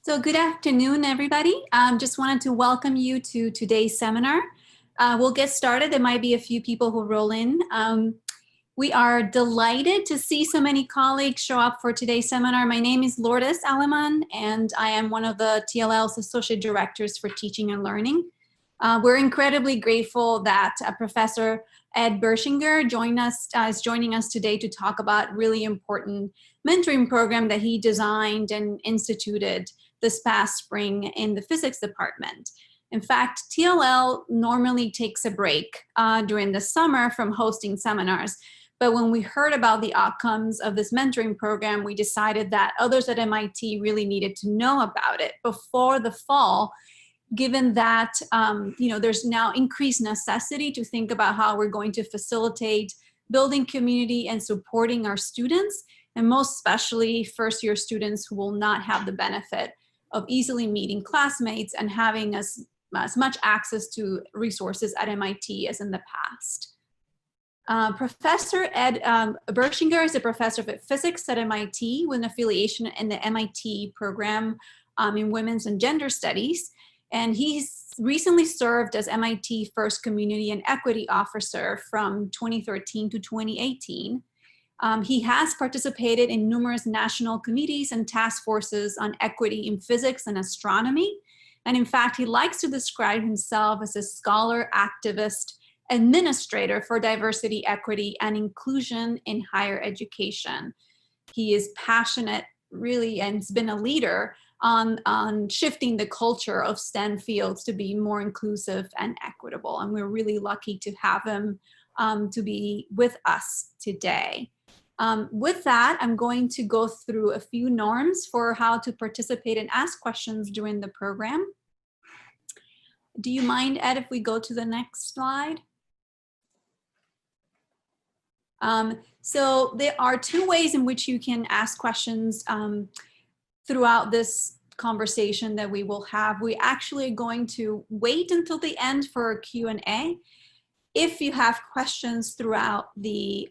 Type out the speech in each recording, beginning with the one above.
So good afternoon, everybody. Just wanted to welcome you to today's seminar. We'll get started. There might be a few people who roll in. We are delighted to see so many colleagues show up for today's seminar. My name is Lourdes Aleman, and I am one of the TLL's Associate Directors for Teaching and Learning. We're incredibly grateful that Professor Ed Bertschinger is joining us today to talk about really important mentoring program that he designed and instituted this past spring in the physics department. In fact, TLL normally takes a break during the summer from hosting seminars. But when we heard about the outcomes of this mentoring program, we decided that others at MIT really needed to know about it before the fall, given that there's now increased necessity to think about how we're going to facilitate building community and supporting our students, and most especially first-year students who will not have the benefit of easily meeting classmates and having as much access to resources at MIT as in the past. Professor Ed Bertschinger is a professor of physics at MIT with an affiliation in the MIT program in Women's and Gender Studies. And he's recently served as MIT First Community and Equity Officer from 2013 to 2018. He has participated in numerous national committees and task forces on equity in physics and astronomy. And in fact, he likes to describe himself as a scholar, activist, administrator for diversity, equity, and inclusion in higher education. He is passionate, really, and has been a leader on shifting the culture of STEM fields to be more inclusive and equitable. And we're really lucky to have him to be with us today. With that, I'm going to go through a few norms for how to participate and ask questions during the program. Do you mind, Ed, if we go to the next slide? So there are two ways in which you can ask questions throughout this conversation that we will have. We actually are going to wait until the end for a Q&A. If you have questions throughout the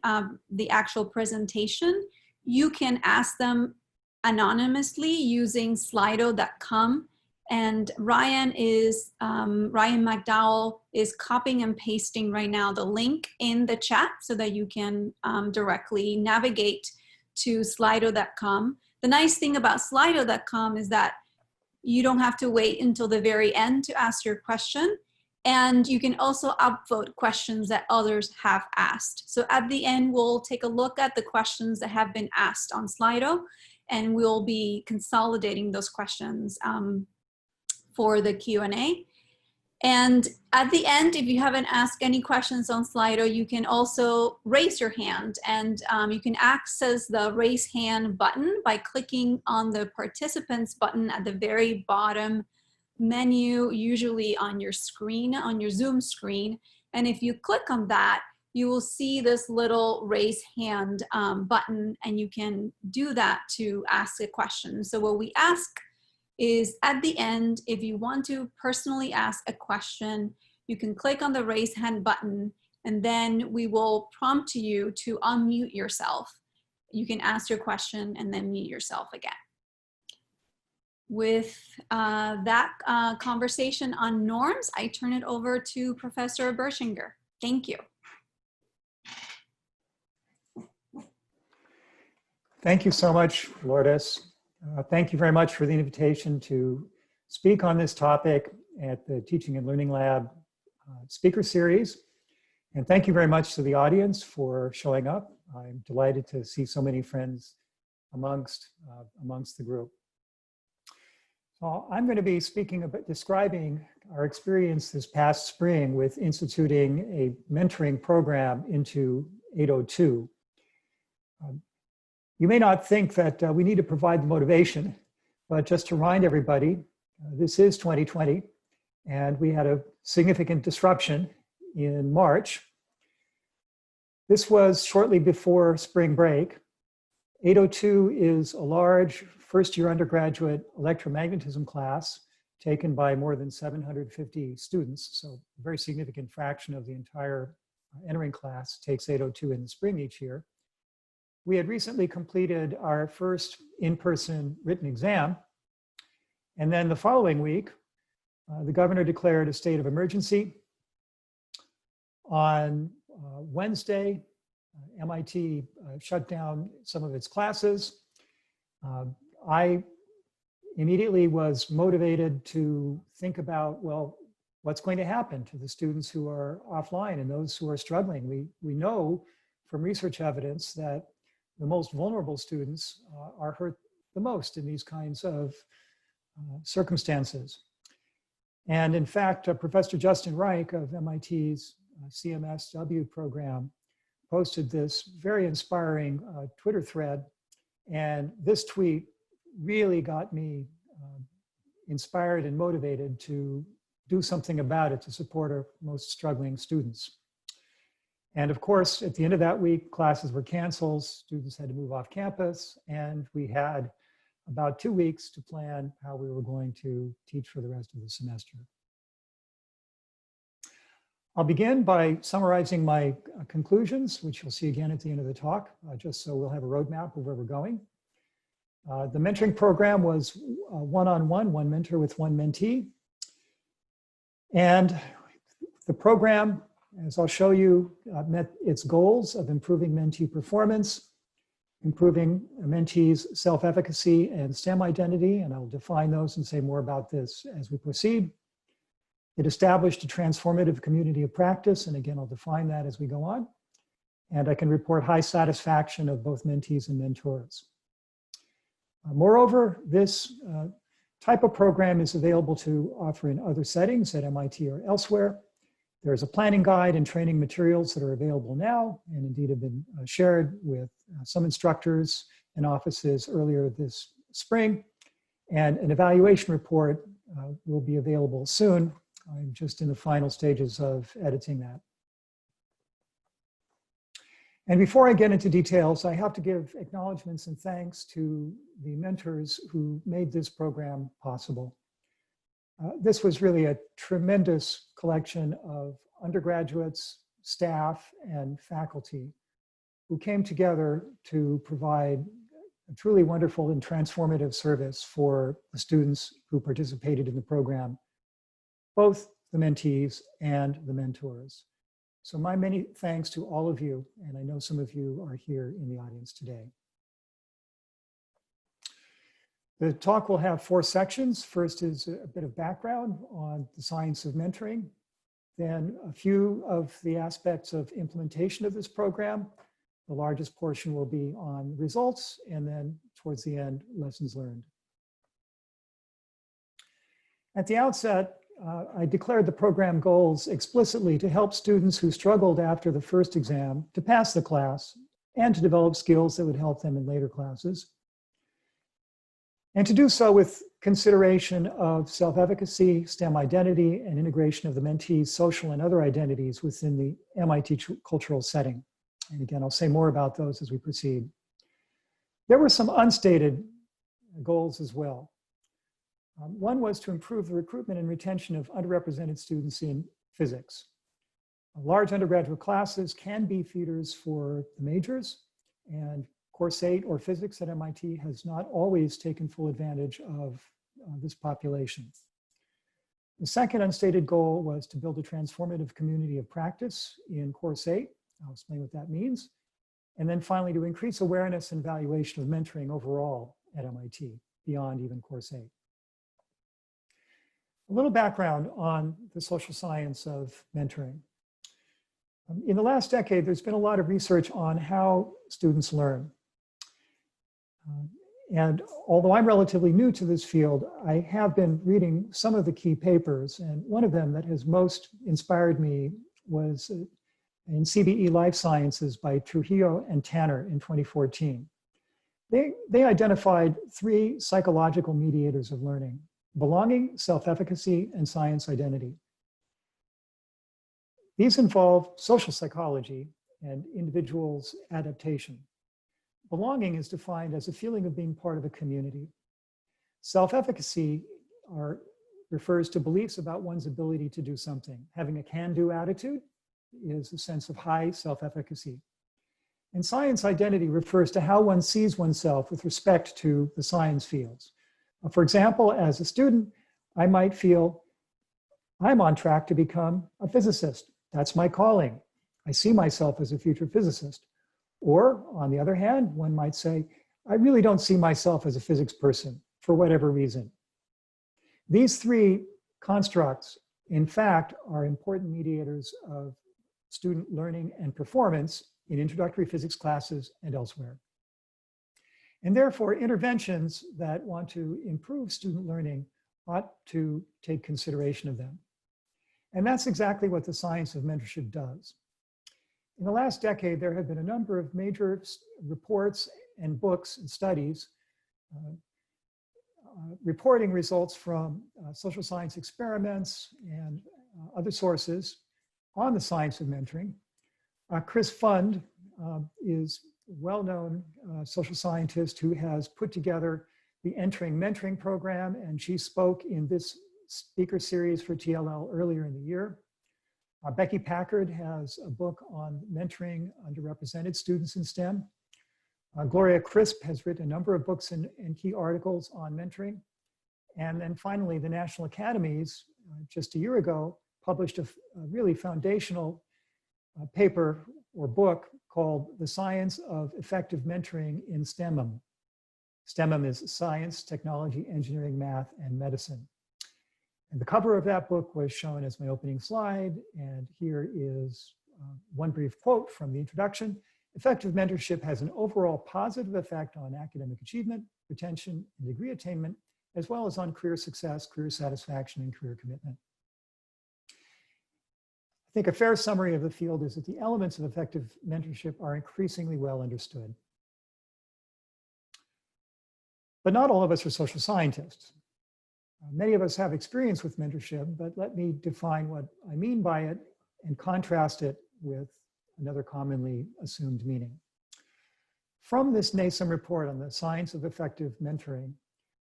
actual presentation, you can ask them anonymously using slido.com. And Ryan McDowell is copying and pasting right now the link in the chat so that you can directly navigate to slido.com. The nice thing about slido.com is that you don't have to wait until the very end to ask your question. And you can also upvote questions that others have asked. So at the end, we'll take a look at the questions that have been asked on Slido, and we'll be consolidating those questions for the Q&A. And at the end, if you haven't asked any questions on Slido, you can also raise your hand, and you can access the raise hand button by clicking on the participants button at the very bottom menu, usually on your screen, on your Zoom screen. And if you click on that, you will see this little raise hand button, and you can do that to ask a question. So what we ask is at the end, if you want to personally ask a question, you can click on the raise hand button, and then we will prompt you to unmute yourself. You can ask your question and then mute yourself again. With that conversation on norms, I turn it over to Professor Bertschinger. Thank you. Thank you so much, Lourdes. Thank you very much for the invitation to speak on this topic at the Teaching and Learning Lab speaker series. And thank you very much to the audience for showing up. I'm delighted to see so many friends amongst the group. So I'm going to be speaking about describing our experience this past spring with instituting a mentoring program into 802. You may not think that we need to provide the motivation, but just to remind everybody, this is 2020, and we had a significant disruption in March. This was shortly before spring break. 802 is a large first-year undergraduate electromagnetism class taken by more than 750 students, so a very significant fraction of the entire entering class takes 802 in the spring each year. We had recently completed our first in-person written exam, And then the following week, the governor declared a state of emergency. On Wednesday, MIT shut down some of its classes. I immediately was motivated to think about, well, what's going to happen to the students who are offline and those who are struggling? We know from research evidence that the most vulnerable students are hurt the most in these kinds of circumstances. And in fact, Professor Justin Reich of MIT's CMSW program posted this very inspiring Twitter thread. And this tweet really got me inspired and motivated to do something about it to support our most struggling students. And of course, at the end of that week, classes were canceled, students had to move off campus, and we had about 2 weeks to plan how we were going to teach for the rest of the semester. I'll begin by summarizing my conclusions, which you'll see again at the end of the talk, just so we'll have a roadmap of where we're going. The mentoring program was one-on-one, one mentor with one mentee. And the program, as I'll show you, met its goals of improving mentee performance, improving a mentee's self-efficacy and STEM identity, and I'll define those and say more about this as we proceed. It established a transformative community of practice, and again, I'll define that as we go on. And I can report high satisfaction of both mentees and mentors. Moreover, this type of program is available to offer in other settings at MIT or elsewhere. There's a planning guide and training materials that are available now, and indeed have been shared with some instructors and offices earlier this spring. And an evaluation report will be available soon. I'm just in the final stages of editing that. And before I get into details, I have to give acknowledgements and thanks to the mentors who made this program possible. This was really a tremendous collection of undergraduates, staff, and faculty who came together to provide a truly wonderful and transformative service for the students who participated in the program, both the mentees and the mentors. So my many thanks to all of you, and I know some of you are here in the audience today. The talk will have 4 sections. First is a bit of background on the science of mentoring, then a few of the aspects of implementation of this program. The largest portion will be on results, and then towards the end, lessons learned. At the outset, I declared the program goals explicitly to help students who struggled after the first exam to pass the class and to develop skills that would help them in later classes. And to do so with consideration of self-efficacy, STEM identity, and integration of the mentee's social and other identities within the MIT cultural setting. And again, I'll say more about those as we proceed. There were some unstated goals as well. One was to improve the recruitment and retention of underrepresented students in physics. Large undergraduate classes can be feeders for the majors, and Course 8 or physics at MIT has not always taken full advantage of this population. The second unstated goal was to build a transformative community of practice in Course 8. I'll explain what that means. And then finally, to increase awareness and valuation of mentoring overall at MIT, beyond even Course 8. A little background on the social science of mentoring. In the last decade, there's been a lot of research on how students learn. And although I'm relatively new to this field, I have been reading some of the key papers, and one of them that has most inspired me was in CBE Life Sciences by Trujillo and Tanner in 2014. They identified 3 psychological mediators of learning: belonging, self-efficacy, and science identity. These involve social psychology and individuals' adaptation. Belonging is defined as a feeling of being part of a community. Self-efficacy refers to beliefs about one's ability to do something. Having a can-do attitude is a sense of high self-efficacy. And science identity refers to how one sees oneself with respect to the science fields. For example, as a student, I might feel I'm on track to become a physicist. That's my calling. I see myself as a future physicist. Or on the other hand, one might say, I really don't see myself as a physics person for whatever reason. These three constructs, in fact, are important mediators of student learning and performance in introductory physics classes and elsewhere. And therefore, interventions that want to improve student learning ought to take consideration of them. And that's exactly what the science of mentorship does. In the last decade, there have been a number of major reports and books and studies reporting results from social science experiments and other sources on the science of mentoring. Chris Fund is a well-known social scientist who has put together the Entering Mentoring program, and she spoke in this speaker series for TLL earlier in the year. Becky Packard has a book on mentoring underrepresented students in STEM. Gloria Crisp has written a number of books and key articles on mentoring. And then finally, the National Academies, just a year ago, published a really foundational paper or book called The Science of Effective Mentoring in STEMM. STEMM is science, technology, engineering, math, and medicine. And the cover of that book was shown as my opening slide. And here is one brief quote from the introduction. Effective mentorship has an overall positive effect on academic achievement, retention, and degree attainment, as well as on career success, career satisfaction, and career commitment. I think a fair summary of the field is that the elements of effective mentorship are increasingly well understood. But not all of us are social scientists. Many of us have experience with mentorship, but let me define what I mean by it and contrast it with another commonly assumed meaning. From this NASEM report on the science of effective mentoring,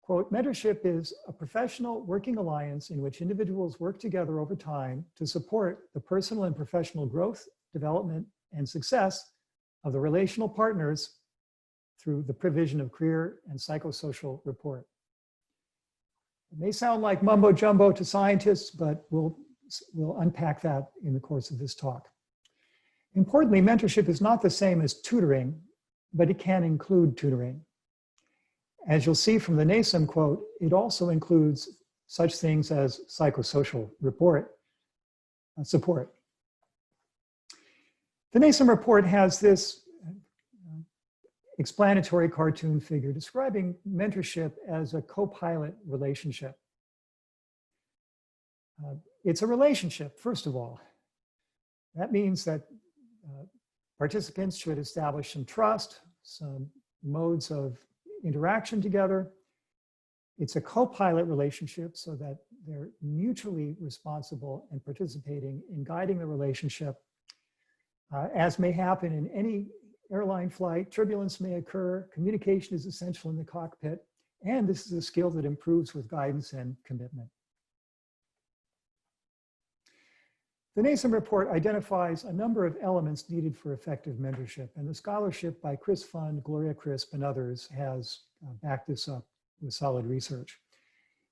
quote, mentorship is a professional working alliance in which individuals work together over time to support the personal and professional growth, development, and success of the relational partners through the provision of career and psychosocial support. It may sound like mumbo jumbo to scientists, but we'll unpack that in the course of this talk. Importantly, mentorship is not the same as tutoring, but it can include tutoring. As you'll see from the NASEM quote, it also includes such things as psychosocial support. The NASEM report has this explanatory cartoon figure describing mentorship as a co-pilot relationship. It's a relationship, first of all. That means that participants should establish some trust, some modes of interaction together. It's a co-pilot relationship so that they're mutually responsible and participating in guiding the relationship. As may happen in any airline flight, turbulence may occur, communication is essential in the cockpit, and this is a skill that improves with guidance and commitment. The NASEM report identifies a number of elements needed for effective mentorship, and the scholarship by Chris Fund, Gloria Crisp, and others has backed this up with solid research.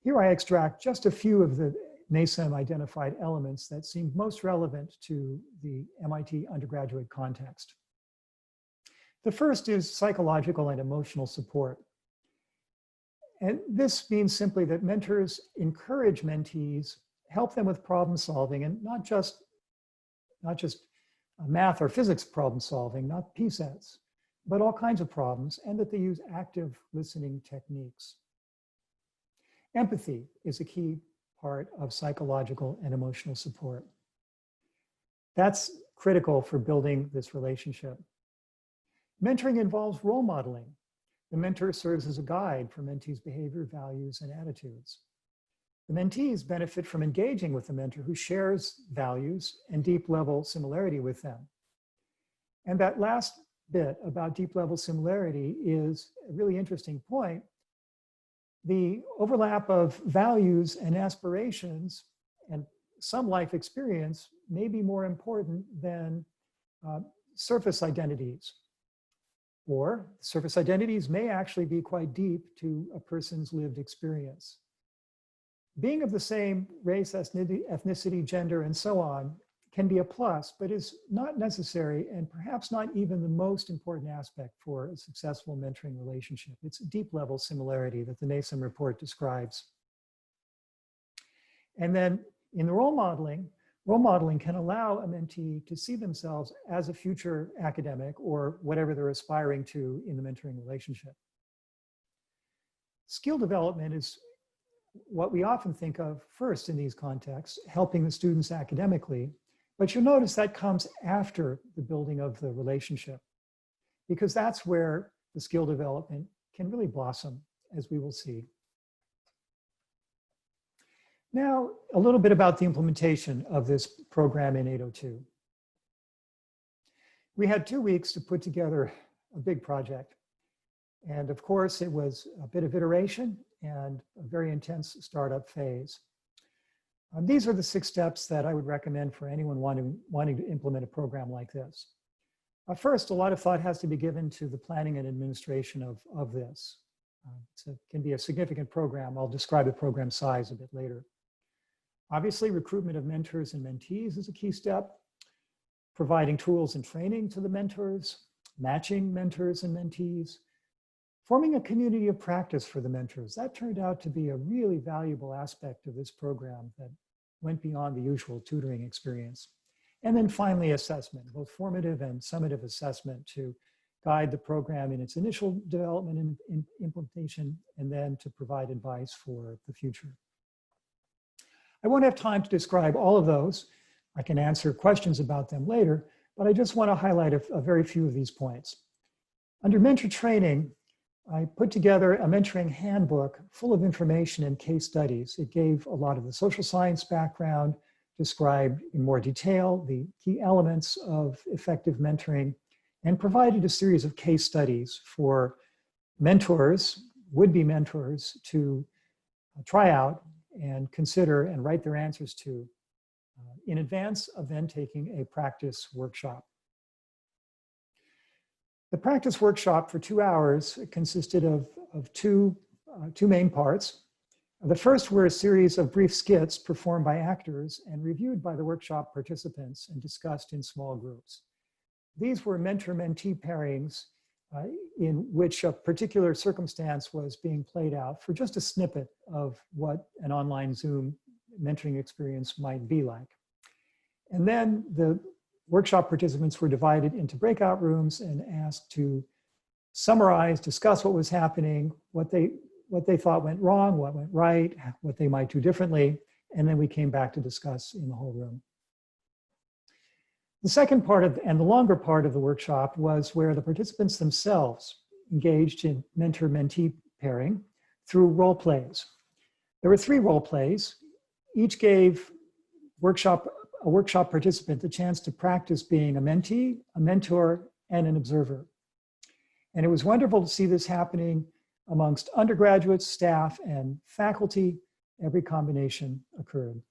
Here I extract just a few of the NASEM identified elements that seem most relevant to the MIT undergraduate context. The first is psychological and emotional support. And this means simply that mentors encourage mentees, help them with problem solving, and not just math or physics problem solving, not P-sets, but all kinds of problems, and that they use active listening techniques. Empathy is a key part of psychological and emotional support. That's critical for building this relationship. Mentoring involves role modeling. The mentor serves as a guide for mentees' behavior, values, and attitudes. The mentees benefit from engaging with the mentor who shares values and deep level similarity with them. And that last bit about deep level similarity is a really interesting point. The overlap of values and aspirations and some life experience may be more important than surface identities. Or surface identities may actually be quite deep to a person's lived experience. Being of the same race, ethnicity, gender, and so on can be a plus, but is not necessary and perhaps not even the most important aspect for a successful mentoring relationship. It's a deep level similarity that the NASEM report describes. And then in the role modeling can allow a mentee to see themselves as a future academic or whatever they're aspiring to in the mentoring relationship. Skill development is what we often think of first in these contexts, helping the students academically, but you'll notice that comes after the building of the relationship, because that's where the skill development can really blossom, as we will see. Now, a little bit about the implementation of this program in 802. We had 2 weeks to put together a big project. And of course, it was a bit of iteration and a very intense startup phase. These are the 6 steps that I would recommend for anyone wanting to implement a program like this. First, a lot of thought has to be given to the planning and administration of this. It can be a significant program. I'll describe the program size a bit later. Obviously, recruitment of mentors and mentees is a key step. Providing tools and training to the mentors, matching mentors and mentees, forming a community of practice for the mentors. That turned out to be a really valuable aspect of this program that went beyond the usual tutoring experience. And then finally, assessment, both formative and summative assessment to guide the program in its initial development and implementation, and then to provide advice for the future. I won't have time to describe all of those. I can answer questions about them later, but I just want to highlight a very few of these points. Under mentor training, I put together a mentoring handbook full of information and case studies. It gave a lot of the social science background, described in more detail the key elements of effective mentoring, and provided a series of case studies for mentors, would-be mentors, to try out and consider and write their answers to in advance of then taking a practice workshop. The practice workshop for 2 hours consisted of two main parts. The first were a series of brief skits performed by actors and reviewed by the workshop participants and discussed in small groups. These were mentor-mentee pairings in which a particular circumstance was being played out for just a snippet of what an online Zoom mentoring experience might be like. And then the workshop participants were divided into breakout rooms and asked to summarize, discuss what was happening, what they thought went wrong, what went right, what they might do differently, and then we came back to discuss in the whole room. The second part and the longer part of the workshop was where the participants themselves engaged in mentor-mentee pairing through role plays. There were 3 role plays. Each gave a workshop participant the chance to practice being a mentee, a mentor, and an observer. And it was wonderful to see this happening amongst undergraduates, staff, and faculty. Every combination occurred.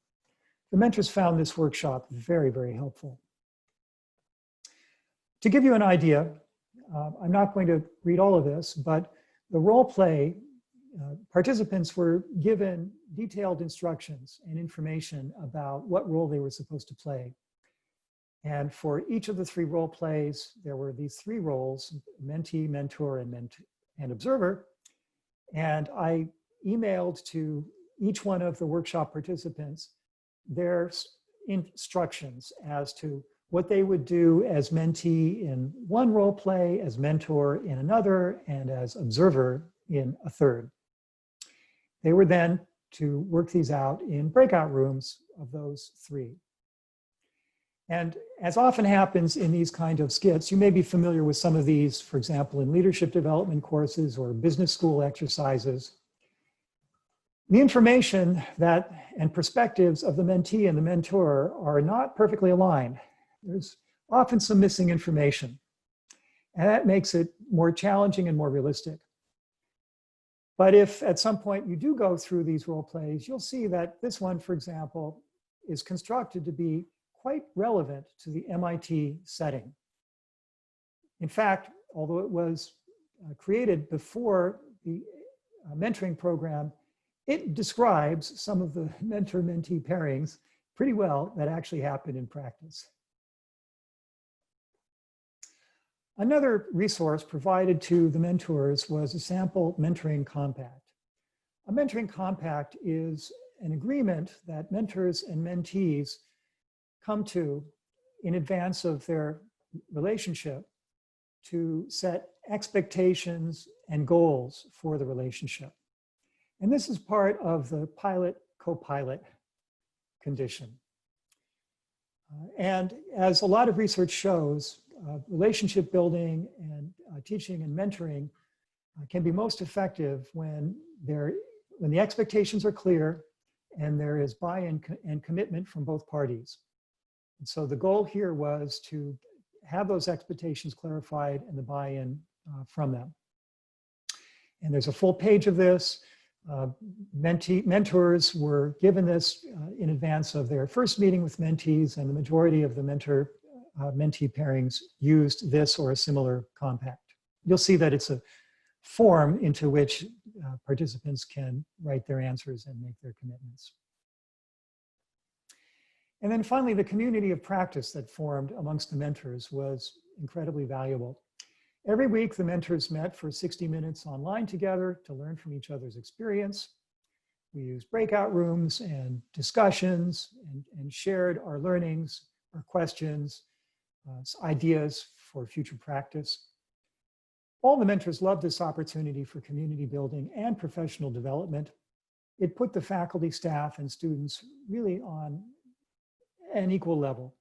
The mentors found this workshop very, very helpful. To give you an idea, I'm not going to read all of this, but the role play, participants were given detailed instructions and information about what role they were supposed to play. And for each of the 3 role plays, there were these 3 roles: mentee, mentor, and observer. And I emailed to each one of the workshop participants their instructions as to what they would do as mentee in one role play, as mentor in another, and as observer in a third. They were then to work these out in breakout rooms of those 3. And as often happens in these kind of skits, you may be familiar with some of these, for example, in leadership development courses or business school exercises. The information and perspectives of the mentee and the mentor are not perfectly aligned. There's often some missing information, and that makes it more challenging and more realistic. But if at some point you do go through these role plays, you'll see that this one, for example, is constructed to be quite relevant to the MIT setting. In fact, although it was created before the mentoring program, it describes some of the mentor-mentee pairings pretty well that actually happen in practice. Another resource provided to the mentors was a sample mentoring compact. A mentoring compact is an agreement that mentors and mentees come to in advance of their relationship to set expectations and goals for the relationship. And this is part of the pilot-co-pilot condition. And as a lot of research shows, relationship building and teaching and mentoring can be most effective when the expectations are clear and there is buy-in and commitment from both parties. And so the goal here was to have those expectations clarified and the buy-in from them. And there's a full page of this. Mentors were given this in advance of their first meeting with mentees, and the majority of the mentee pairings used this or a similar compact. You'll see that it's a form into which participants can write their answers and make their commitments. And then finally, the community of practice that formed amongst the mentors was incredibly valuable. Every week, the mentors met for 60 minutes online together to learn from each other's experience. We used breakout rooms and discussions and shared our learnings, our questions, ideas for future practice. All the mentors loved this opportunity for community building and professional development. It put the faculty, staff, and students really on an equal level.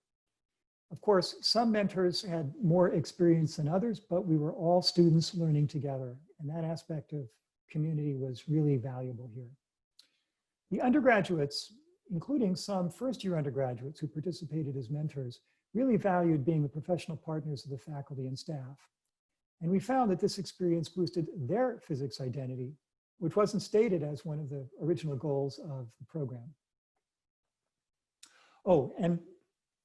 Of course, some mentors had more experience than others, but we were all students learning together, and that aspect of community was really valuable here. The undergraduates, including some first-year undergraduates who participated as mentors, really valued being the professional partners of the faculty and staff. And we found that this experience boosted their physics identity, which wasn't stated as one of the original goals of the program. Oh, and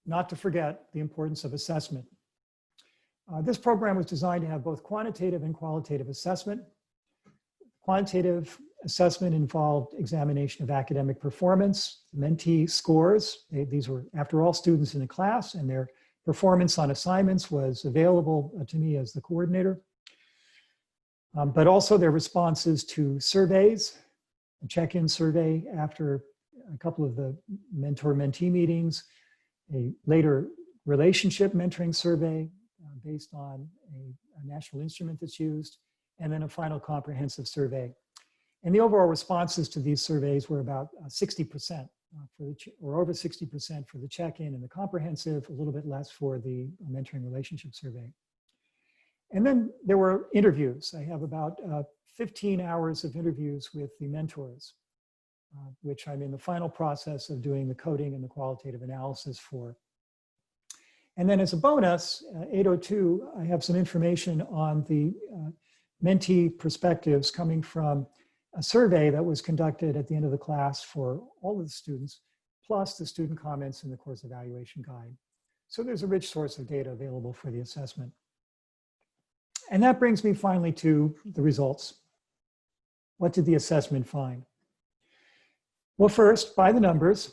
not to forget the importance of assessment. This program was designed to have both quantitative and qualitative assessment. Quantitative assessment involved examination of academic performance, mentee scores. These were, after all, students in the class, and their performance on assignments was available to me as the coordinator. But also their responses to surveys, a check-in survey after a couple of the mentor-mentee meetings, a later relationship mentoring survey based on a national instrument that's used, and then a final comprehensive survey. And the overall responses to these surveys were about 60%, or over 60% for the check-in and the comprehensive, a little bit less for the mentoring relationship survey. And then there were interviews. I have about 15 hours of interviews with the mentors, which I'm in the final process of doing the coding and the qualitative analysis for. And then as a bonus, 802, I have some information on the mentee perspectives coming from a survey that was conducted at the end of the class for all of the students, plus the student comments in the course evaluation guide. So there's a rich source of data available for the assessment. And that brings me finally to the results. What did the assessment find? Well, first, by the numbers,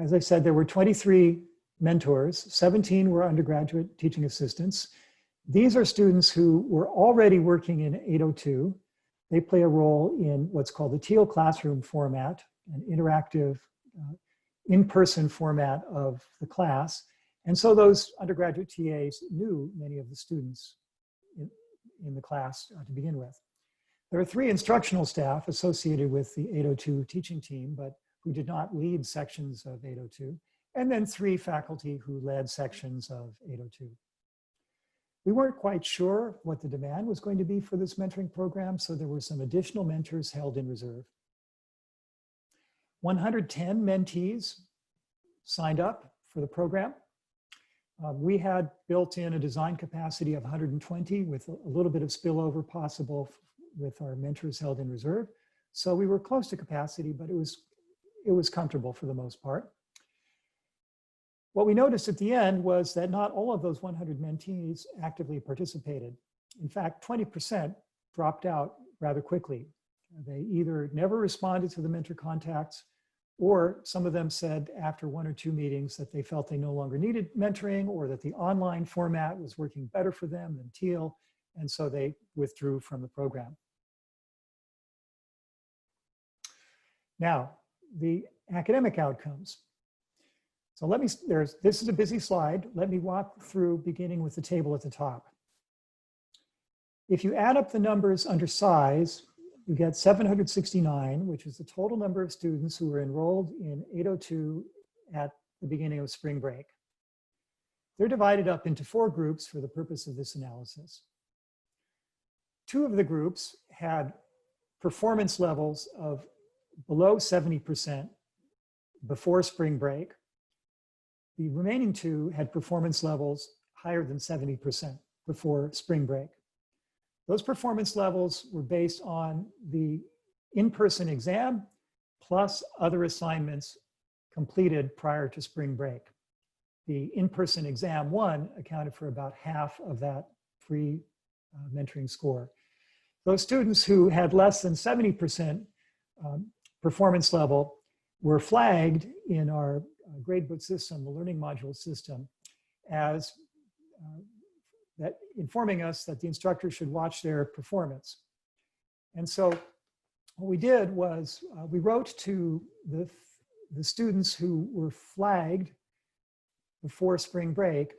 as I said, there were 23 mentors, 17 were undergraduate teaching assistants. These are students who were already working in 802. They play a role in what's called the Teal classroom format, an interactive in-person format of the class. And so those undergraduate TAs knew many of the students in the class to begin with. There are 3 instructional staff associated with the 802 teaching team, but who did not lead sections of 802, and then 3 faculty who led sections of 802. We weren't quite sure what the demand was going to be for this mentoring program, so there were some additional mentors held in reserve. 110 mentees signed up for the program. We had built in a design capacity of 120 with a little bit of spillover possible with our mentors held in reserve. So we were close to capacity, but it was comfortable for the most part. What we noticed at the end was that not all of those 100 mentees actively participated. In fact, 20% dropped out rather quickly. They either never responded to the mentor contacts, or some of them said after 1 or 2 meetings that they felt they no longer needed mentoring, or that the online format was working better for them than Teal, and so they withdrew from the program. Now, the academic outcomes. So this is a busy slide. Let me walk through beginning with the table at the top. If you add up the numbers under size, you get 769, which is the total number of students who were enrolled in 802 at the beginning of spring break. They're divided up into 4 groups for the purpose of this analysis. 2 of the groups had performance levels of below 70% before spring break. The remaining 2 had performance levels higher than 70% before spring break. Those performance levels were based on the in-person exam plus other assignments completed prior to spring break. The in-person exam 1 accounted for about half of that free mentoring score. Those students who had less than 70% performance level were flagged in our gradebook system, the learning module system, as that informing us that the instructor should watch their performance. And so what we did was we wrote to the students who were flagged before spring break,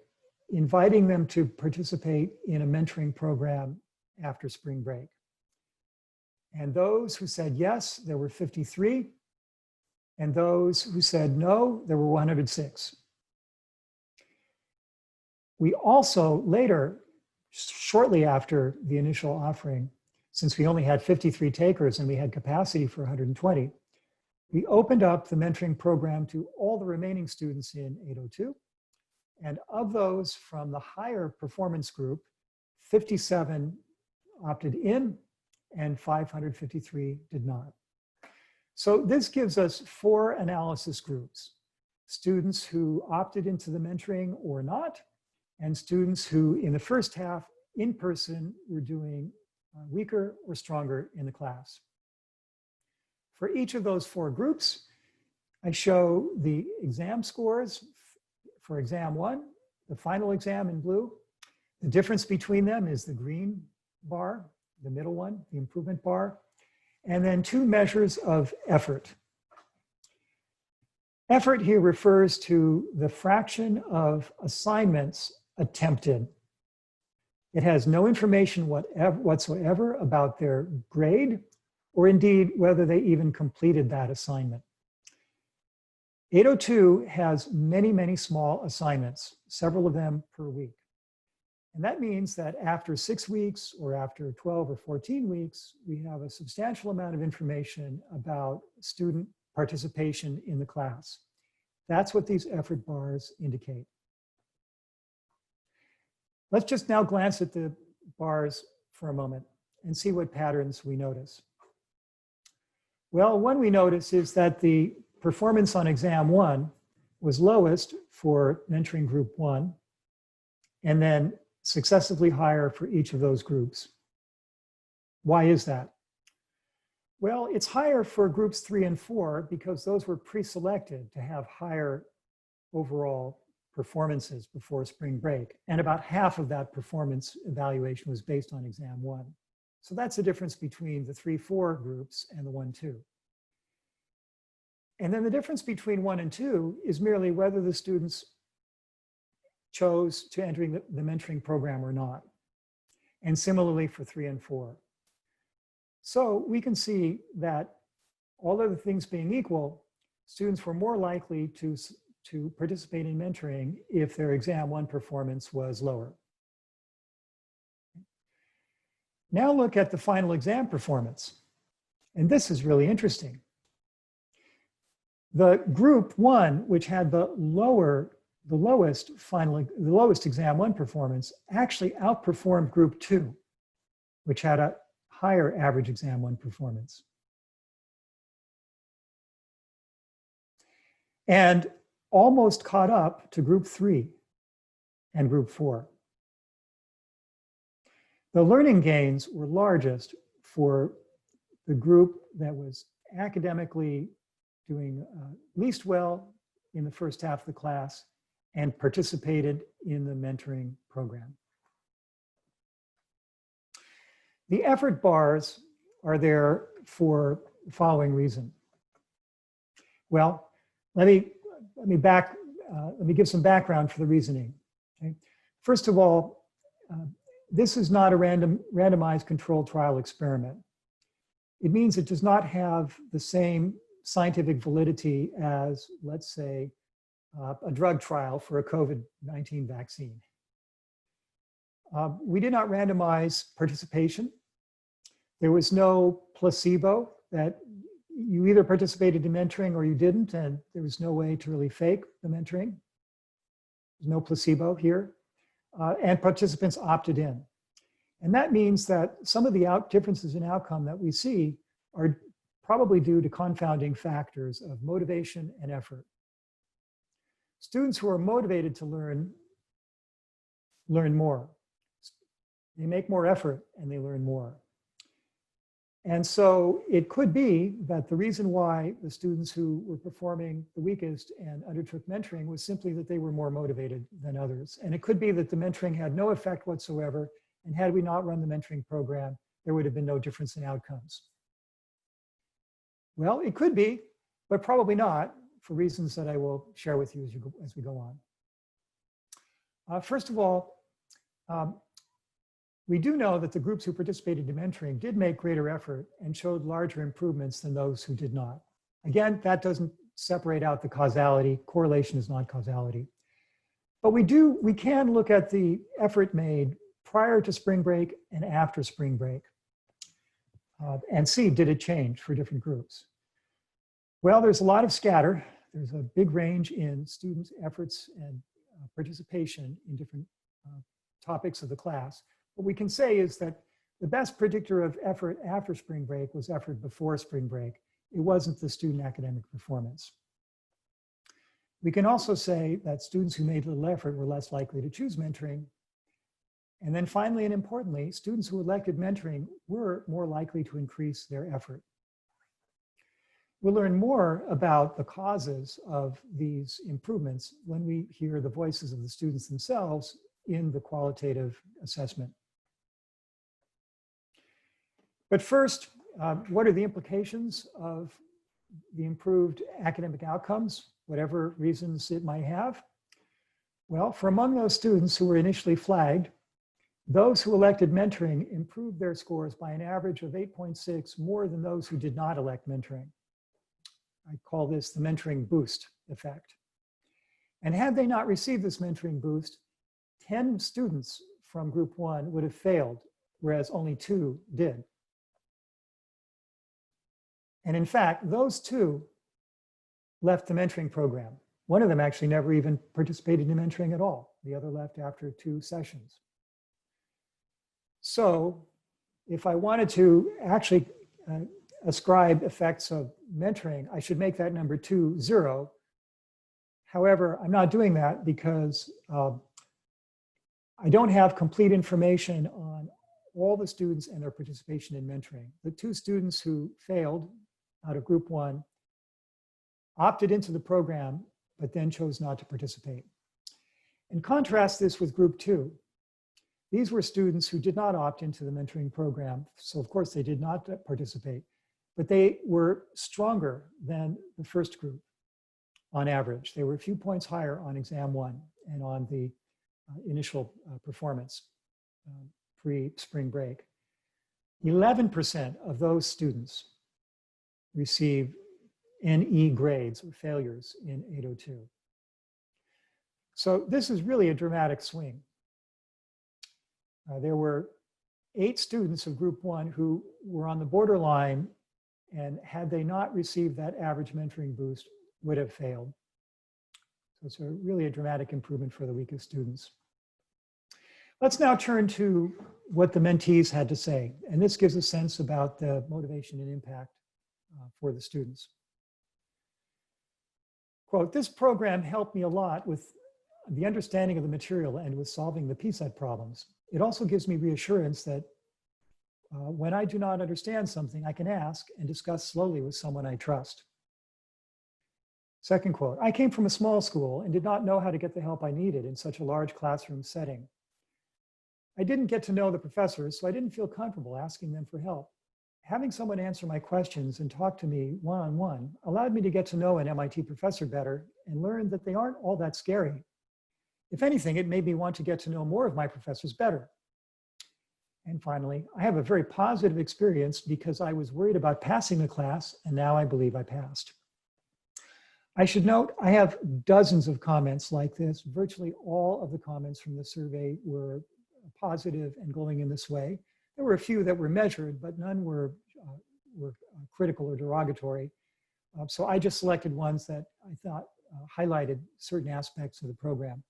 inviting them to participate in a mentoring program after spring break. And those who said yes, there were 53. And those who said no, there were 106. We also later, shortly after the initial offering, since we only had 53 takers and we had capacity for 120, we opened up the mentoring program to all the remaining students in 802. And of those from the higher performance group, 57 opted in and 553 did not. So this gives us 4 analysis groups: students who opted into the mentoring or not, and students who in the first half in person were doing weaker or stronger in the class. For each of those 4 groups, I show the exam scores for exam 1, the final exam in blue. The difference between them is the green bar, the middle one, the improvement bar, and then 2 measures of effort. Effort here refers to the fraction of assignments attempted. It has no information whatsoever about their grade, or indeed whether they even completed that assignment. 802 has many, many small assignments, several of them per week. And that means that after 6 weeks or after 12 or 14 weeks, we have a substantial amount of information about student participation in the class. That's what these effort bars indicate. Let's just now glance at the bars for a moment and see what patterns we notice. Well, one we notice is that the performance on exam 1 was lowest for mentoring group 1, and then successively higher for each of those groups. Why is that? Well, it's higher for groups 3 and 4 because those were pre-selected to have higher overall performances before spring break. And about half of that performance evaluation was based on exam 1. So that's the difference between the 3-4 groups and the 1-2. And then the difference between 1 and 2 is merely whether the students chose to entering the mentoring program or not. And similarly for 3 and 4. So we can see that all other things being equal, students were more likely to participate in mentoring if their exam 1 performance was lower. Now look at the final exam performance. And this is really interesting. The group 1, which had the lowest exam 1 performance, actually outperformed group 2, which had a higher average exam 1 performance. And almost caught up to group 3 and group 4. The learning gains were largest for the group that was academically doing least well in the first half of the class and participated in the mentoring program. The effort bars are there for the following reason. Well, let me give some background for the reasoning. Okay? First of all, this is not a randomized controlled trial experiment. It means it does not have the same scientific validity as, let's say, a drug trial for a COVID-19 vaccine. We did not randomize participation. There was no placebo that you either participated in mentoring or you didn't, and there was no way to really fake the mentoring. There's no placebo here. And participants opted in. And that means that some of the differences in outcome that we see are probably due to confounding factors of motivation and effort. Students who are motivated to learn more. They make more effort and they learn more. And so it could be that the reason why the students who were performing the weakest and undertook mentoring was simply that they were more motivated than others. And it could be that the mentoring had no effect whatsoever. And had we not run the mentoring program, there would have been no difference in outcomes. Well, it could be, but probably not, for reasons that I will share with you as we go on. First of all, we do know that the groups who participated in mentoring did make greater effort and showed larger improvements than those who did not. Again, that doesn't separate out the causality. Correlation is not causality. But we can look at the effort made prior to spring break and after spring break and see, did it change for different groups? Well, there's a lot of scatter. There's a big range in students' efforts and participation in different topics of the class. What we can say is that the best predictor of effort after spring break was effort before spring break. It wasn't the student academic performance. We can also say that students who made little effort were less likely to choose mentoring. And then finally and importantly, students who elected mentoring were more likely to increase their effort. We'll learn more about the causes of these improvements when we hear the voices of the students themselves in the qualitative assessment. But first, what are the implications of the improved academic outcomes, whatever reasons it might have? Well, for among those students who were initially flagged, those who elected mentoring improved their scores by an average of 8.6 more than those who did not elect mentoring. I call this the mentoring boost effect. And had they not received this mentoring boost, 10 students from group 1 would have failed, whereas only 2 did. And in fact, those 2 left the mentoring program. One of them actually never even participated in mentoring at all. The other left after 2 sessions. So if I wanted to actually ascribe effects of mentoring, I should make that number 2 0. However, I'm not doing that because I don't have complete information on all the students and their participation in mentoring. The 2 students who failed out of group 1 opted into the program, but then chose not to participate. And contrast this with group 2. These were students who did not opt into the mentoring program. So of course they did not participate, but they were stronger than the first group on average. They were a few points higher on exam 1 and on the initial performance pre-spring break. 11% of those students received NE grades or failures in 802. So this is really a dramatic swing. There were 8 students of group 1 who were on the borderline, and had they not received that average mentoring boost, would have failed. So it's really a dramatic improvement for the weakest students. Let's now turn to what the mentees had to say. And this gives a sense about the motivation and impact for the students. Quote, "This program helped me a lot with the understanding of the material and with solving the P-set problems. It also gives me reassurance that when I do not understand something, I can ask and discuss slowly with someone I trust. Second quote, I came from a small school and did not know how to get the help I needed in such a large classroom setting. I didn't get to know the professors, so I didn't feel comfortable asking them for help. Having someone answer my questions and talk to me one-on-one allowed me to get to know an MIT professor better and learn that they aren't all that scary. If anything, it made me want to get to know more of my professors better. And finally, I have a very positive experience because I was worried about passing the class, and now I believe I passed. I should note, I have dozens of comments like this. Virtually all of the comments from the survey were positive and going in this way. There were a few that were measured, but none were critical or derogatory. So I just selected ones that I thought highlighted certain aspects of the program.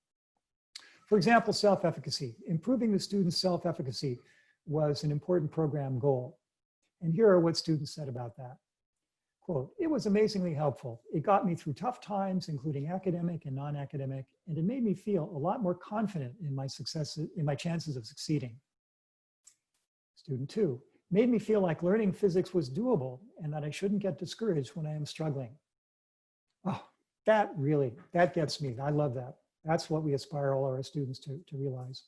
For example, self-efficacy. Improving the students' self-efficacy was an important program goal. And here are what students said about that. Quote, it was amazingly helpful. It got me through tough times, including academic and non-academic, and it made me feel a lot more confident in my chances of succeeding. Student 2, made me feel like learning physics was doable and that I shouldn't get discouraged when I am struggling. Oh, that gets me. I love that. That's what we aspire all our students to realize.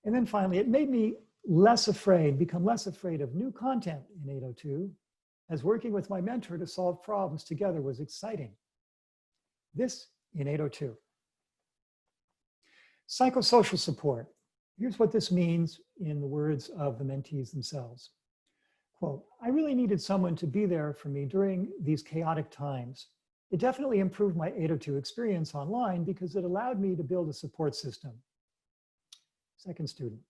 And then finally, it made me become less afraid of new content in 802, as working with my mentor to solve problems together was exciting. This in 802. Psychosocial support. Here's what this means in the words of the mentees themselves. Quote, I really needed someone to be there for me during these chaotic times. It definitely improved my 802 experience online because it allowed me to build a support system. Second student,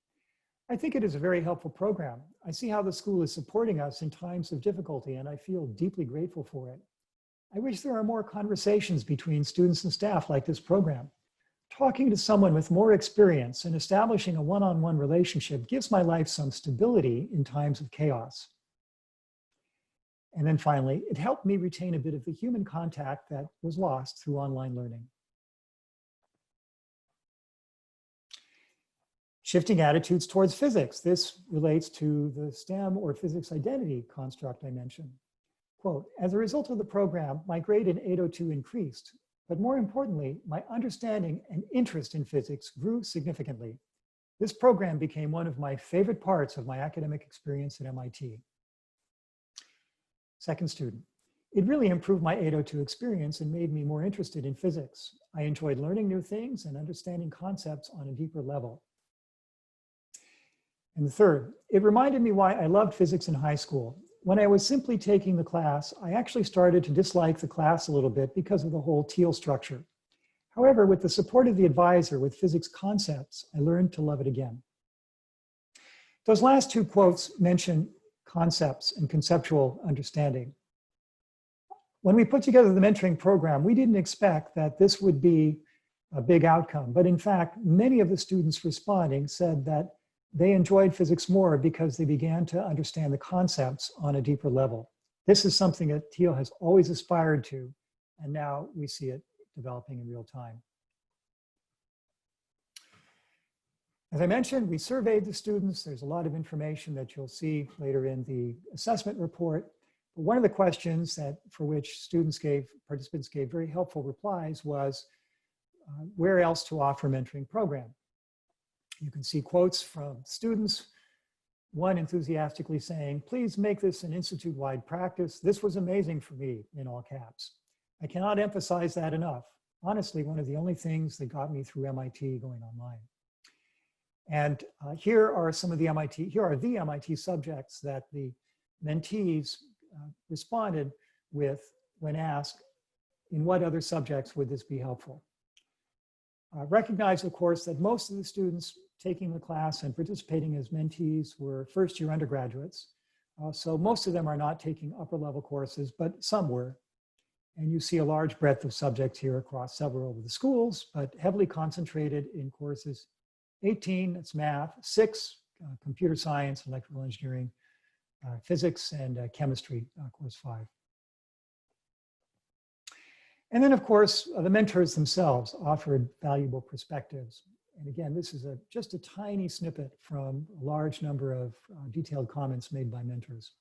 I think it is a very helpful program. I see how the school is supporting us in times of difficulty, and I feel deeply grateful for it. I wish there are more conversations between students and staff like this program. Talking to someone with more experience and establishing a one-on-one relationship gives my life some stability in times of chaos. And then finally, it helped me retain a bit of the human contact that was lost through online learning. Shifting attitudes towards physics. This relates to the STEM or physics identity construct I mentioned. Quote, as a result of the program, my grade in 802 increased, but more importantly, my understanding and interest in physics grew significantly. This program became one of my favorite parts of my academic experience at MIT. Second student, it really improved my 802 experience and made me more interested in physics. I enjoyed learning new things and understanding concepts on a deeper level. And the third, it reminded me why I loved physics in high school. When I was simply taking the class, I actually started to dislike the class a little bit because of the whole teal structure. However, with the support of the advisor with physics concepts, I learned to love it again. Those last two quotes mention concepts and conceptual understanding. When we put together the mentoring program, we didn't expect that this would be a big outcome. But in fact, many of the students responding said that they enjoyed physics more because they began to understand the concepts on a deeper level. This is something that Teal has always aspired to, and now we see it developing in real time. As I mentioned, we surveyed the students. There's a lot of information that you'll see later in the assessment report. But one of the questions for which participants gave very helpful replies was, where else to offer a mentoring program? You can see quotes from students, one enthusiastically saying, please make this an institute-wide practice. This was amazing for me, in all caps. I cannot emphasize that enough. Honestly, one of the only things that got me through MIT going online. And here are the MIT subjects that the mentees responded with when asked, in what other subjects would this be helpful? Recognize, of course, that most of the students taking the class and participating as mentees were first-year undergraduates. So most of them are not taking upper-level courses, but some were. And you see a large breadth of subjects here across several of the schools, but heavily concentrated in courses 18, that's math, 6, computer science, electrical engineering, physics, and chemistry, course 5. And then, of course, the mentors themselves offered valuable perspectives. And again, this is just a tiny snippet from a large number of detailed comments made by mentors.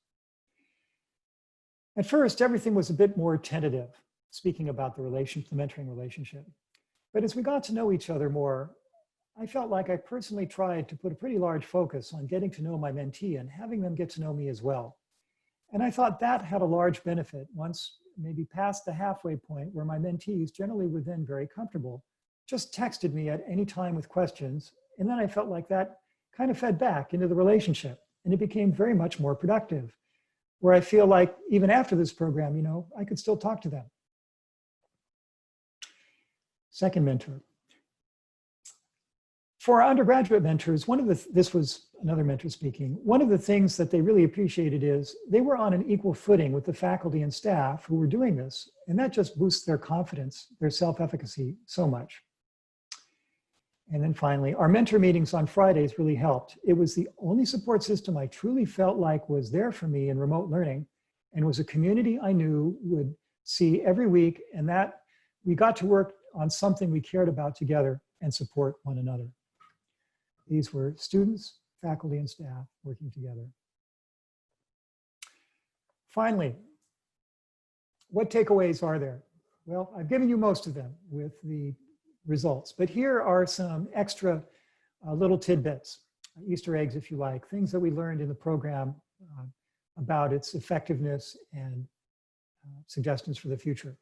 At first, everything was a bit more tentative, speaking about the mentoring relationship. But as we got to know each other more, I felt like I personally tried to put a pretty large focus on getting to know my mentee and having them get to know me as well. And I thought that had a large benefit once maybe past the halfway point where my mentees generally were then very comfortable, just texted me at any time with questions. And then I felt like that kind of fed back into the relationship and it became very much more productive, where I feel like even after this program, you know, I could still talk to them. Second mentor. For our undergraduate mentors, this was another mentor speaking, one of the things that they really appreciated is they were on an equal footing with the faculty and staff who were doing this. And that just boosts their confidence, their self-efficacy so much. And then finally, our mentor meetings on Fridays really helped. It was the only support system I truly felt like was there for me in remote learning and was a community I knew would see every week, and that we got to work on something we cared about together and support one another. These were students, faculty, and staff working together. Finally, what takeaways are there? Well, I've given you most of them with the results, but here are some extra little tidbits, Easter eggs if you like, things that we learned in the program about its effectiveness and suggestions for the future.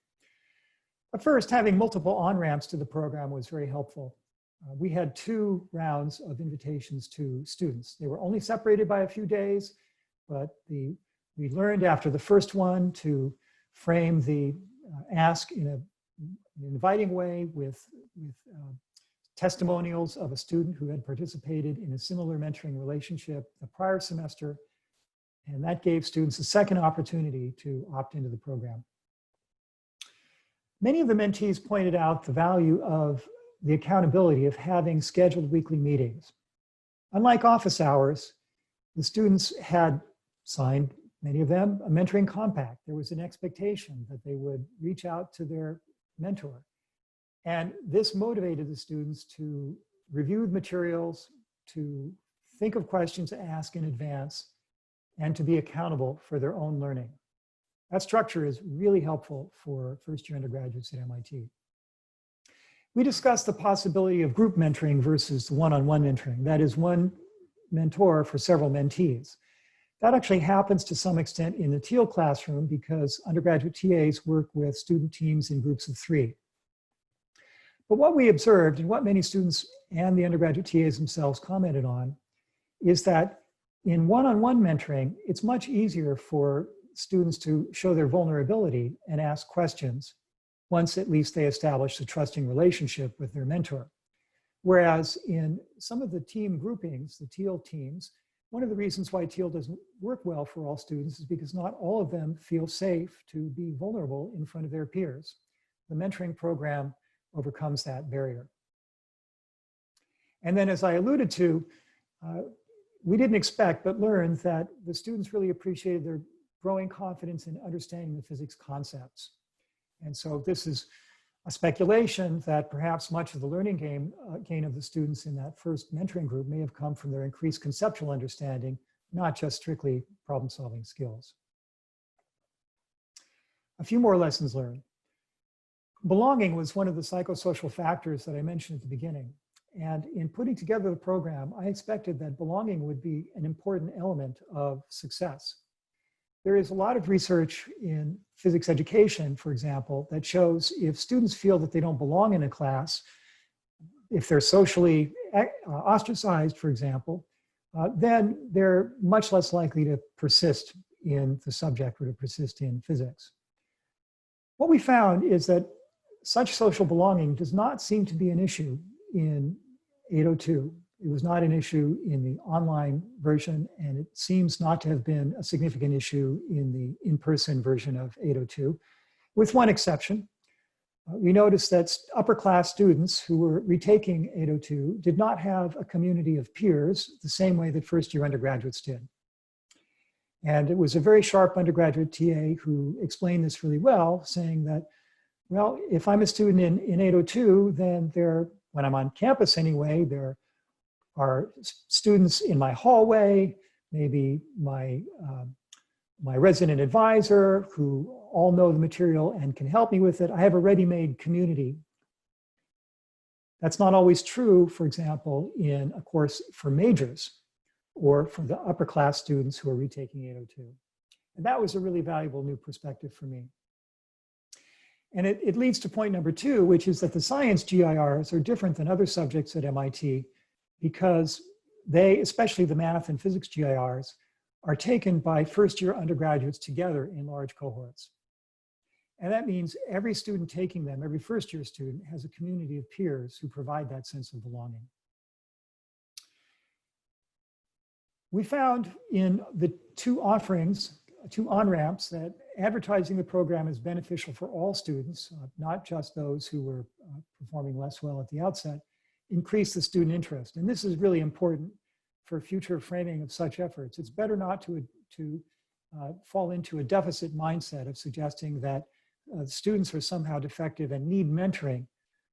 But first, having multiple on-ramps to the program was very helpful. We had 2 rounds of invitations to students. They were only separated by a few days, but we learned after the first one to frame the ask in an inviting way with testimonials of a student who had participated in a similar mentoring relationship the prior semester. And that gave students a second opportunity to opt into the program. Many of the mentees pointed out the value of the accountability of having scheduled weekly meetings. Unlike office hours, the students had signed, many of them, a mentoring compact. There was an expectation that they would reach out to their mentor. And this motivated the students to review the materials, to think of questions to ask in advance, and to be accountable for their own learning. That structure is really helpful for first-year undergraduates at MIT. We discussed the possibility of group mentoring versus one-on-one mentoring. That is, one mentor for several mentees. That actually happens to some extent in the Teal classroom because undergraduate TAs work with student teams in groups of 3. But what we observed, and what many students and the undergraduate TAs themselves commented on, is that in one-on-one mentoring, it's much easier for students to show their vulnerability and ask questions once at least they establish a trusting relationship with their mentor. Whereas in some of the team groupings, the Teal teams, one of the reasons why Teal doesn't work well for all students is because not all of them feel safe to be vulnerable in front of their peers. The mentoring program overcomes that barrier. And then, as I alluded to, we didn't expect but learned that the students really appreciated their growing confidence in understanding the physics concepts. And so this is a speculation that perhaps much of the learning gain of the students in that first mentoring group may have come from their increased conceptual understanding, not just strictly problem-solving skills. A few more lessons learned. Belonging was one of the psychosocial factors that I mentioned at the beginning. And in putting together the program, I expected that belonging would be an important element of success. There is a lot of research in physics education, for example, that shows if students feel that they don't belong in a class, if they're socially ostracized, for example, then they're much less likely to persist in the subject or to persist in physics. What we found is that such social belonging does not seem to be an issue in 802. It was not an issue in the online version, and it seems not to have been a significant issue in the in-person version of 802, with one exception. We noticed that upper class students who were retaking 802 did not have a community of peers the same way that first-year undergraduates did. And it was a very sharp undergraduate TA who explained this really well, saying that Well, if I'm a student in 802, then when I'm on campus anyway, there are students in my hallway, maybe my resident advisor who all know the material and can help me with it. I have a ready-made community. That's not always true, for example, in a course for majors or for the upper class students who are retaking 802. And that was a really valuable new perspective for me. And it leads to point number 2, which is that the science GIRs are different than other subjects at MIT because they, especially the math and physics GIRs, are taken by first-year undergraduates together in large cohorts. And that means every student taking them, every first-year student, has a community of peers who provide that sense of belonging. We found in the 2 offerings, 2 on-ramps, that advertising the program is beneficial for all students, not just those who were performing less well at the outset, increase the student interest. And this is really important for future framing of such efforts. It's better not to fall into a deficit mindset of suggesting that students are somehow defective and need mentoring.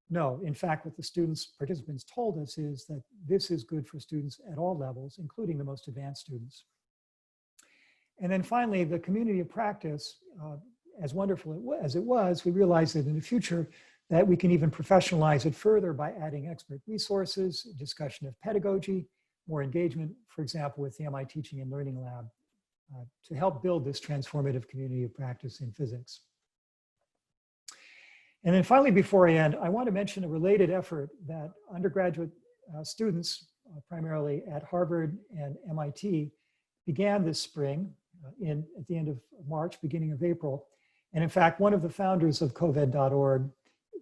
No, in fact, what the participants told us is that this is good for students at all levels, including the most advanced students. And then finally, the community of practice, as wonderful as it was, we realized that in the future that we can even professionalize it further by adding expert resources, discussion of pedagogy, more engagement, for example, with the MI Teaching and Learning Lab to help build this transformative community of practice in physics. And then finally, before I end, I want to mention a related effort that undergraduate students, primarily at Harvard and MIT, began this spring at the end of March, beginning of April. And in fact, one of the founders of COVID.org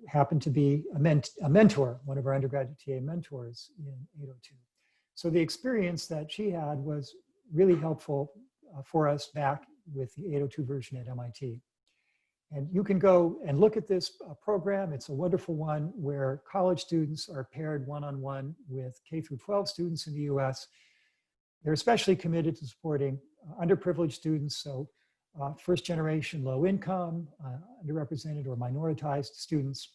happened to be a mentor, one of our undergraduate TA mentors in 802. So the experience that she had was really helpful for us back with the 802 version at MIT. And you can go and look at this program. It's a wonderful one where college students are paired one-on-one with K through 12 students in the US. They're especially committed to supporting underprivileged students, so first generation low income, underrepresented or minoritized students.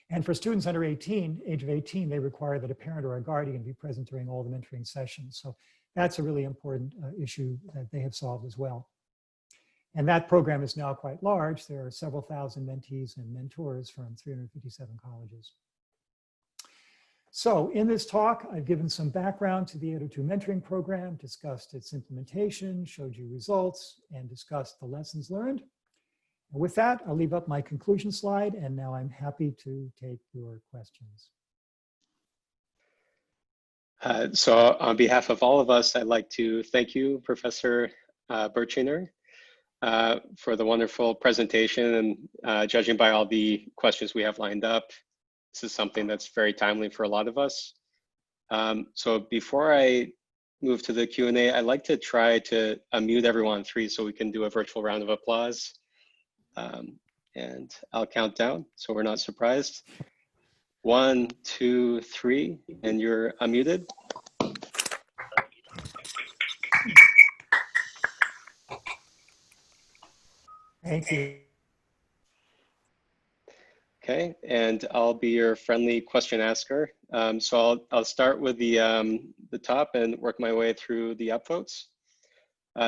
And for students under age of 18, they require that a parent or a guardian be present during all the mentoring sessions. So that's a really important issue that they have solved as well. And that program is now quite large. There are several thousand mentees and mentors from 357 colleges. So in this talk, I've given some background to the 802 mentoring program, discussed its implementation, showed you results, and discussed the lessons learned. And with that, I'll leave up my conclusion slide, and now I'm happy to take your questions. So on behalf of all of us, I'd like to thank you, Professor Bertschinger, for the wonderful presentation, and judging by all the questions we have lined up, this is something that's very timely for a lot of us. So before I move to the Q&A, I'd like to try to unmute everyone on 3 so we can do a virtual round of applause. And I'll count down so we're not surprised. 1, 2, 3, and you're unmuted. Thank you. Okay, and I'll be your friendly question asker. So I'll start with the top and work my way through the upvotes.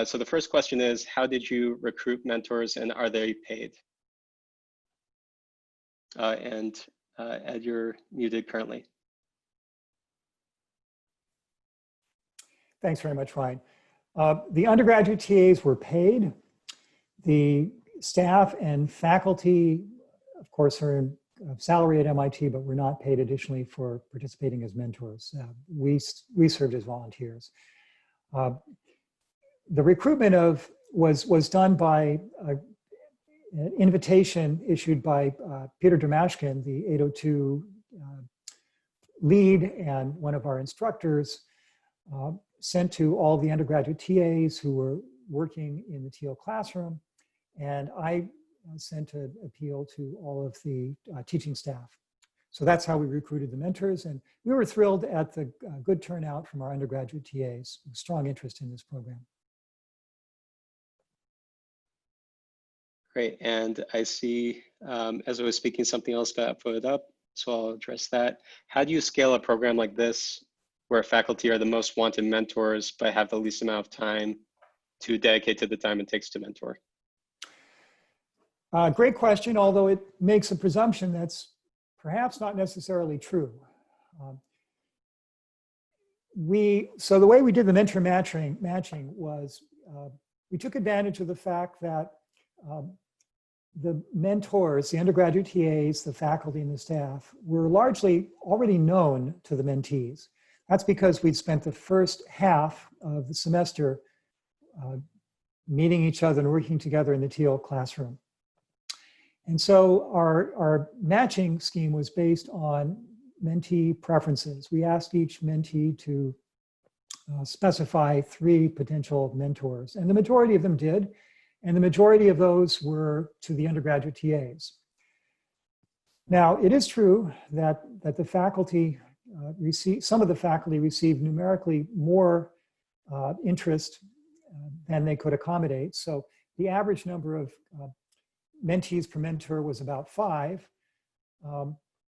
So the first question is, how did you recruit mentors and are they paid? And Ed, you're muted currently. Thanks very much, Ryan. The undergraduate TAs were paid. The staff and faculty, of course, are in salary at MIT, but we're not paid additionally for participating as mentors. We served as volunteers. The recruitment was done by an invitation issued by Peter Damashkin, the 802 lead and one of our instructors, sent to all the undergraduate TAs who were working in the TL classroom. And I sent an appeal to all of the teaching staff. So that's how we recruited the mentors. And we were thrilled at the good turnout from our undergraduate TAs, strong interest in this program. Great. And I see, as I was speaking, something else got put up, so I'll address that. How do you scale a program like this where faculty are the most wanted mentors but have the least amount of time to dedicate to the time it takes to mentor? Great question, although it makes a presumption that's perhaps not necessarily true. So the way we did the mentor matching was we took advantage of the fact that the mentors, the undergraduate TAs, the faculty, and the staff were largely already known to the mentees. That's because we'd spent the first half of the semester meeting each other and working together in the TL classroom. And so our matching scheme was based on mentee preferences. We asked each mentee to specify 3 potential mentors, and the majority of them did. And the majority of those were to the undergraduate TAs. Now, it is true that the faculty some of the faculty received numerically more interest than they could accommodate. So the average number of mentees per mentor was about 5,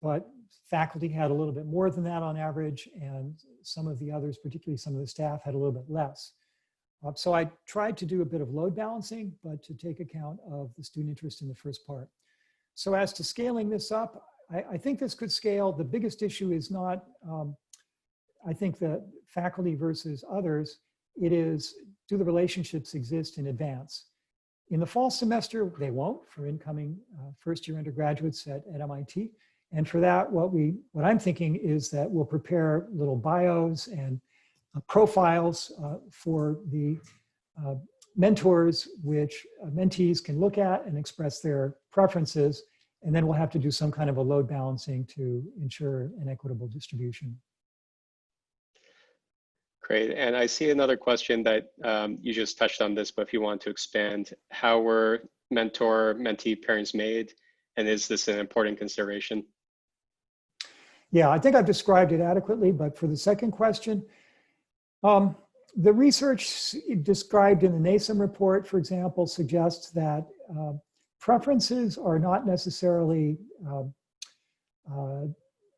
but faculty had a little bit more than that on average, and some of the others, particularly some of the staff, had a little bit less. So I tried to do a bit of load balancing, but to take account of the student interest in the first part. So as to scaling this up, I think this could scale. The biggest issue is not, I think, the faculty versus others. It is, do the relationships exist in advance? In the fall semester, they won't for incoming first-year undergraduates at MIT. And for that, what I'm thinking is that we'll prepare little bios and profiles for the mentors, which mentees can look at and express their preferences. And then we'll have to do some kind of a load balancing to ensure an equitable distribution. Great. And I see another question that you just touched on this, but if you want to expand, how were mentor-mentee pairings made? And is this an important consideration? Yeah, I think I've described it adequately, but for the second question, the research described in the NASEM report, for example, suggests that preferences are not necessarily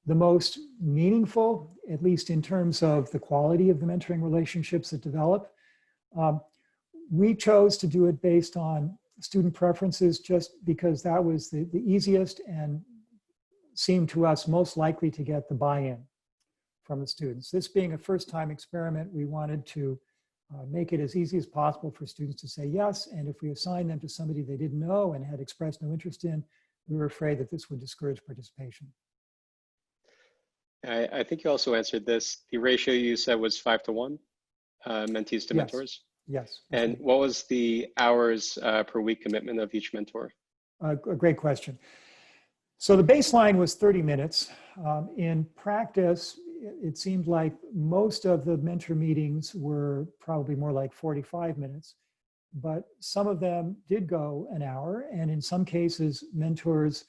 the most meaningful, at least in terms of the quality of the mentoring relationships that develop. We chose to do it based on student preferences just because that was the easiest and seemed to us most likely to get the buy-in from the students. This being a first-time experiment, we wanted to make it as easy as possible for students to say yes, and if we assigned them to somebody they didn't know and had expressed no interest in, we were afraid that this would discourage participation. I think you also answered this. The ratio you said was 5 to 1, mentees to mentors? Yes. And what was the hours per week commitment of each mentor? A great question. So the baseline was 30 minutes. In practice, it seemed like most of the mentor meetings were probably more like 45 minutes, but some of them did go an hour. And in some cases, mentors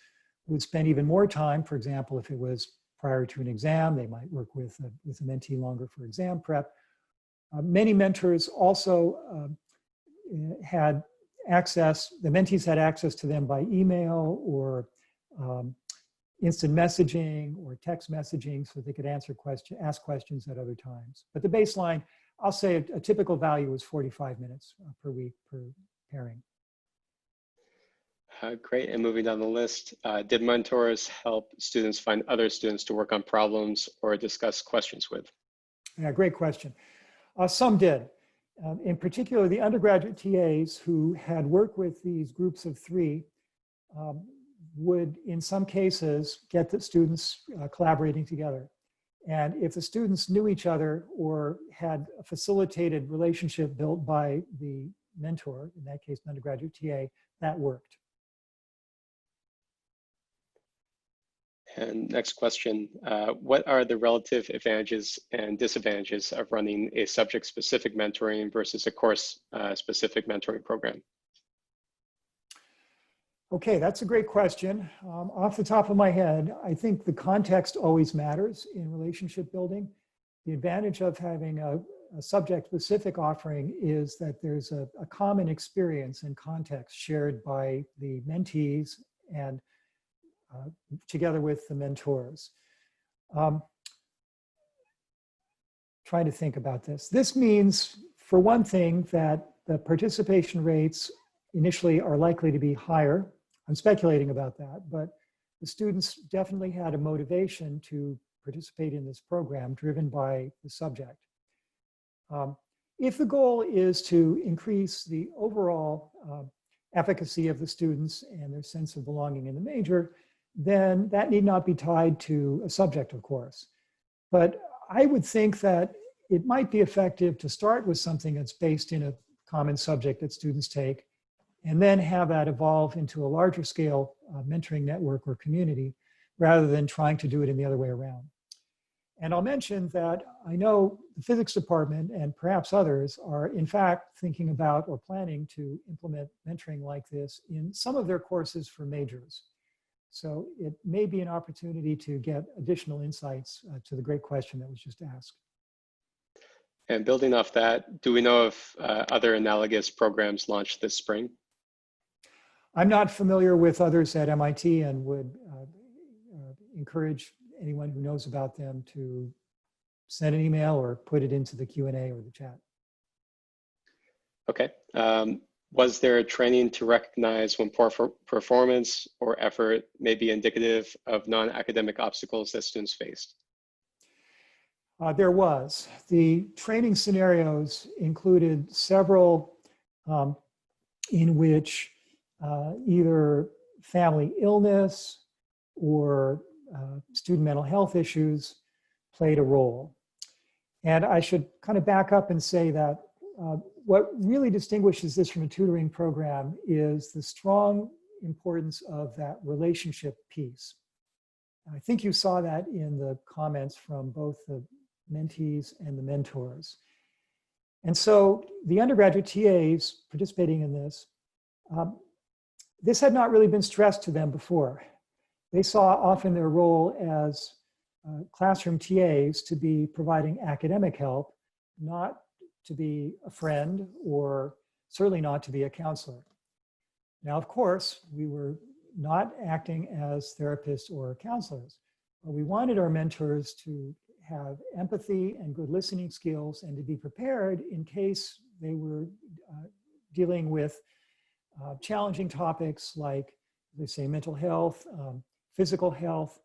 would spend even more time. For example, if it was prior to an exam, they might work with a mentee longer for exam prep. Many mentors also had access, the mentees had access to them by email or instant messaging or text messaging so they could ask questions at other times. But the baseline, I'll say a typical value is 45 minutes per week per pairing. Great, and moving down the list, did mentors help students find other students to work on problems or discuss questions with? Yeah, great question. Some did. In particular, the undergraduate TAs who had worked with these groups of 3 would, in some cases, get the students collaborating together. And if the students knew each other or had a facilitated relationship built by the mentor, in that case, an undergraduate TA, that worked. And next question, what are the relative advantages and disadvantages of running a subject-specific mentoring versus a course-specific mentoring program? Okay, that's a great question. Off the top of my head, I think the context always matters in relationship building. The advantage of having a subject-specific offering is that there's a common experience and context shared by the mentees and together with the mentors. Trying to think about this. This means, for one thing, that the participation rates initially are likely to be higher. I'm speculating about that, but the students definitely had a motivation to participate in this program driven by the subject. If the goal is to increase the overall efficacy of the students and their sense of belonging in the major, then that need not be tied to a subject, of course. But I would think that it might be effective to start with something that's based in a common subject that students take, and then have that evolve into a larger scale mentoring network or community, rather than trying to do it in the other way around. And I'll mention that I know the physics department and perhaps others are in fact thinking about or planning to implement mentoring like this in some of their courses for majors. So it may be an opportunity to get additional insights to the great question that was just asked. And building off that, do we know if other analogous programs launched this spring? I'm not familiar with others at MIT and would encourage anyone who knows about them to send an email or put it into the Q&A or the chat. Okay. Was there a training to recognize when poor performance or effort may be indicative of non-academic obstacles that students faced? There was. The training scenarios included several in which either family illness or student mental health issues played a role. And I should kind of back up and say that what really distinguishes this from a tutoring program is the strong importance of that relationship piece. And I think you saw that in the comments from both the mentees and the mentors. And so the undergraduate TAs participating in this, this had not really been stressed to them before. They saw often their role as classroom TAs to be providing academic help, not to be a friend or certainly not to be a counselor. Now, of course, we were not acting as therapists or counselors, but we wanted our mentors to have empathy and good listening skills and to be prepared in case they were dealing with challenging topics like, they say, mental health, physical health,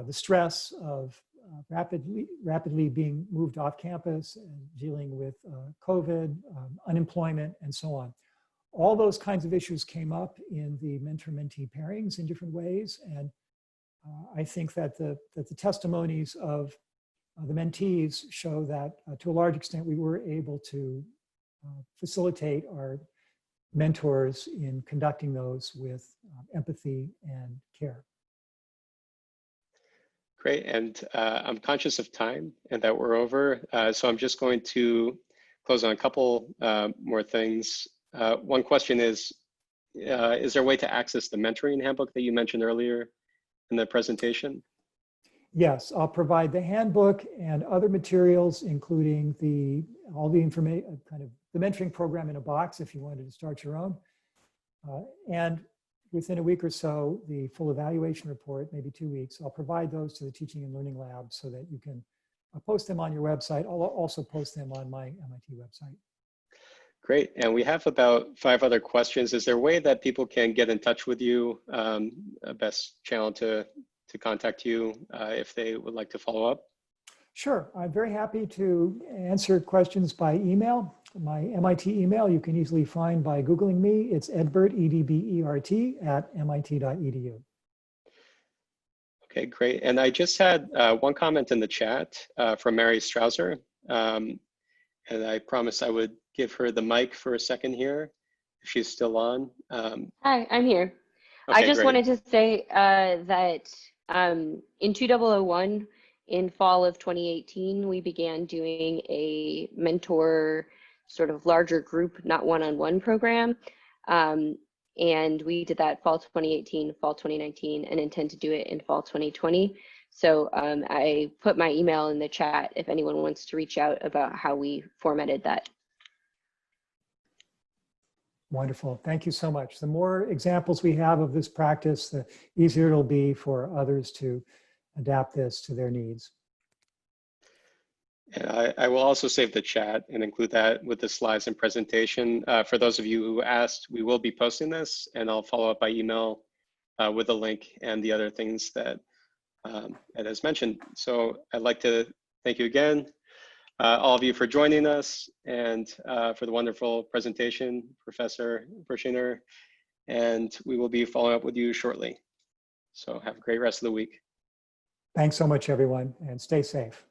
the stress of rapidly being moved off campus and dealing with COVID, unemployment, and so on. All those kinds of issues came up in the mentor-mentee pairings in different ways. And I think that the testimonies of the mentees show that to a large extent we were able to facilitate our mentors in conducting those with empathy and care. Great, and I'm conscious of time and that we're over, so I'm just going to close on a couple more things. One question is there a way to access the mentoring handbook that you mentioned earlier in the presentation? Yes, I'll provide the handbook and other materials, including all the information, kind of the mentoring program in a box if you wanted to start your own. And within a week or so, the full evaluation report, maybe 2 weeks. I'll provide those to the Teaching and Learning Lab so that you can post them on your website. I'll also post them on my MIT website. Great, and we have about 5 other questions. Is there a way that people can get in touch with you, a best channel to contact you if they would like to follow up? Sure, I'm very happy to answer questions by email. My MIT email you can easily find by Googling me. It's Edbert, E-D-B-E-R-T, @mit.edu. Okay, great. And I just had one comment in the chat from Mary Strausser. And I promised I would give her the mic for a second here, if she's still on. Hi, I'm here. Okay, I just great. wanted to say that in 2001, in fall of 2018, we began doing a mentor sort of larger group, not one-on-one program. And we did that fall 2018, fall 2019, and intend to do it in fall 2020. So I put my email in the chat if anyone wants to reach out about how we formatted that. Wonderful. Thank you so much. The more examples we have of this practice, the easier it'll be for others to adapt this to their needs. And I will also save the chat and include that with the slides and presentation. For those of you who asked, we will be posting this, and I'll follow up by email with the link and the other things that Ed has mentioned. So I'd like to thank you again, all of you, for joining us, and for the wonderful presentation, Professor Bertschinger. And we will be following up with you shortly. So have a great rest of the week. Thanks so much, everyone, and stay safe.